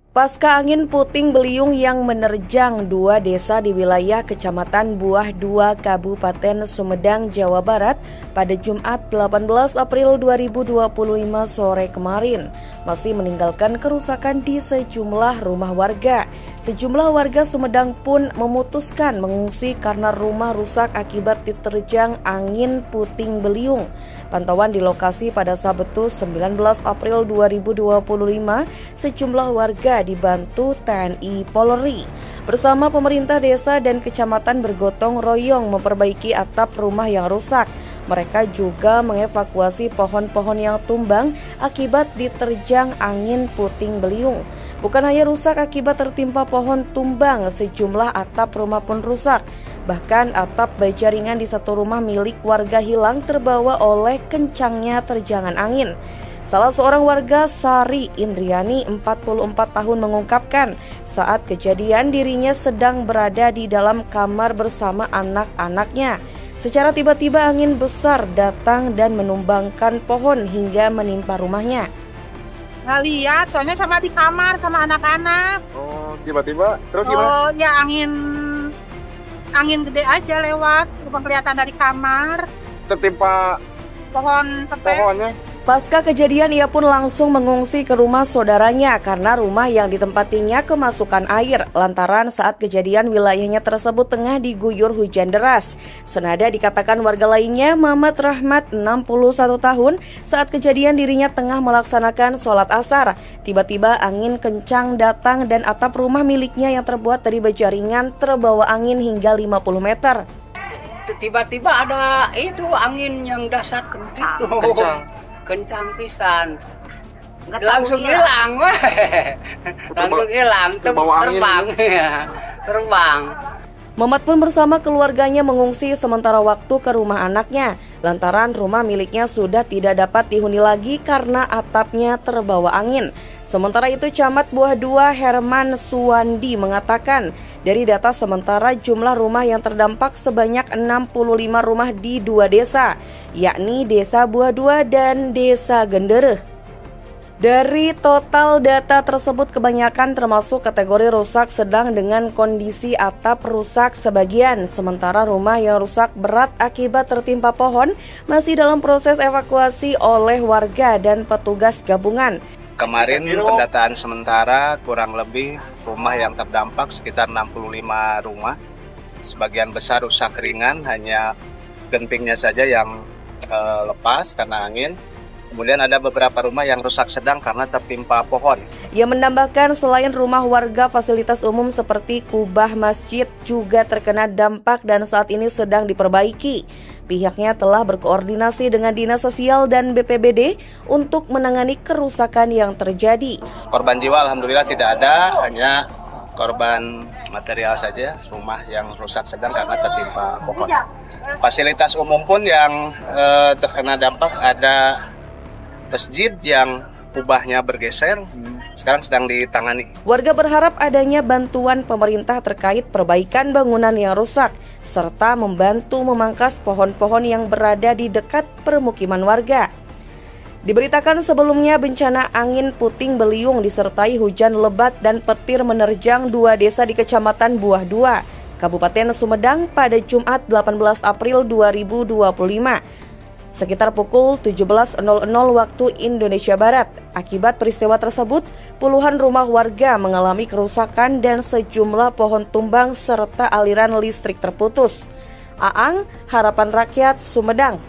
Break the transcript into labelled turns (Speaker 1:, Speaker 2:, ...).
Speaker 1: Pasca angin puting beliung yang menerjang dua desa di wilayah Kecamatan Buah 2, Kabupaten Sumedang, Jawa Barat pada Jumat 18 April 2025 sore kemarin, masih meninggalkan kerusakan di sejumlah rumah warga. Sejumlah warga Sumedang pun memutuskan mengungsi karena rumah rusak akibat diterjang angin puting beliung. Pantauan di lokasi pada Sabtu 19 April 2025, sejumlah warga dibantu TNI Polri bersama pemerintah desa dan kecamatan bergotong royong memperbaiki atap rumah yang rusak. Mereka juga mengevakuasi pohon-pohon yang tumbang akibat diterjang angin puting beliung. Bukan hanya rusak akibat tertimpa pohon tumbang, sejumlah atap rumah pun rusak. Bahkan atap baja ringan di satu rumah milik warga hilang terbawa oleh kencangnya terjangan angin. Salah seorang warga, Sari Indriani, 44 tahun, mengungkapkan saat kejadian dirinya sedang berada di dalam kamar bersama anak-anaknya. Secara tiba-tiba angin besar datang dan menumbangkan pohon hingga menimpa rumahnya.
Speaker 2: Nggak lihat, soalnya sama di kamar sama anak-anak.
Speaker 3: Oh, tiba-tiba terus gimana?
Speaker 2: Oh, ya angin gede aja lewat, cuma kelihatan dari kamar.
Speaker 3: Tertimpa pohonnya.
Speaker 1: Pasca kejadian ia pun langsung mengungsi ke rumah saudaranya karena rumah yang ditempatinya kemasukan air lantaran saat kejadian wilayahnya tersebut tengah diguyur hujan deras. Senada dikatakan warga lainnya, Mamat Rahmat, 61 tahun, saat kejadian dirinya tengah melaksanakan sholat asar. Tiba-tiba angin kencang datang dan atap rumah miliknya yang terbuat dari baja ringan terbawa angin hingga 50 meter.
Speaker 4: Tiba-tiba ada itu angin yang dahsyat itu. Kencang pisan, langsung hilang, terbang.
Speaker 1: Mamat pun bersama keluarganya mengungsi sementara waktu ke rumah anaknya, lantaran rumah miliknya sudah tidak dapat dihuni lagi karena atapnya terbawa angin. Sementara itu, Camat Buah 2 Herman Suwandi mengatakan, dari data sementara jumlah rumah yang terdampak sebanyak 65 rumah di dua desa, yakni Desa Buah 2 dan Desa Gendereh. Dari total data tersebut, kebanyakan termasuk kategori rusak sedang dengan kondisi atap rusak sebagian, sementara rumah yang rusak berat akibat tertimpa pohon masih dalam proses evakuasi oleh warga dan petugas gabungan.
Speaker 5: Kemarin pendataan sementara kurang lebih rumah yang terdampak sekitar 65 rumah. Sebagian besar rusak ringan, hanya gentingnya saja yang lepas karena angin. Kemudian ada beberapa rumah yang rusak sedang karena tertimpa pohon.
Speaker 1: Ia menambahkan selain rumah warga, fasilitas umum seperti kubah masjid juga terkena dampak dan saat ini sedang diperbaiki. Pihaknya telah berkoordinasi dengan Dinas Sosial dan BPBD untuk menangani kerusakan yang terjadi.
Speaker 5: Korban jiwa alhamdulillah tidak ada, hanya korban material saja, rumah yang rusak sedang karena tertimpa pohon. Fasilitas umum pun yang terkena dampak, ada masjid yang kubahnya bergeser, sekarang sedang ditangani.
Speaker 1: Warga berharap adanya bantuan pemerintah terkait perbaikan bangunan yang rusak, serta membantu memangkas pohon-pohon yang berada di dekat permukiman warga. Diberitakan sebelumnya bencana angin puting beliung disertai hujan lebat dan petir menerjang dua desa di Kecamatan Buah 2, Kabupaten Sumedang pada Jumat 18 April 2025. Sekitar pukul 17.00 waktu Indonesia Barat. Akibat peristiwa tersebut, puluhan rumah warga mengalami kerusakan dan sejumlah pohon tumbang serta aliran listrik terputus. Aang, Harapan Rakyat, Sumedang.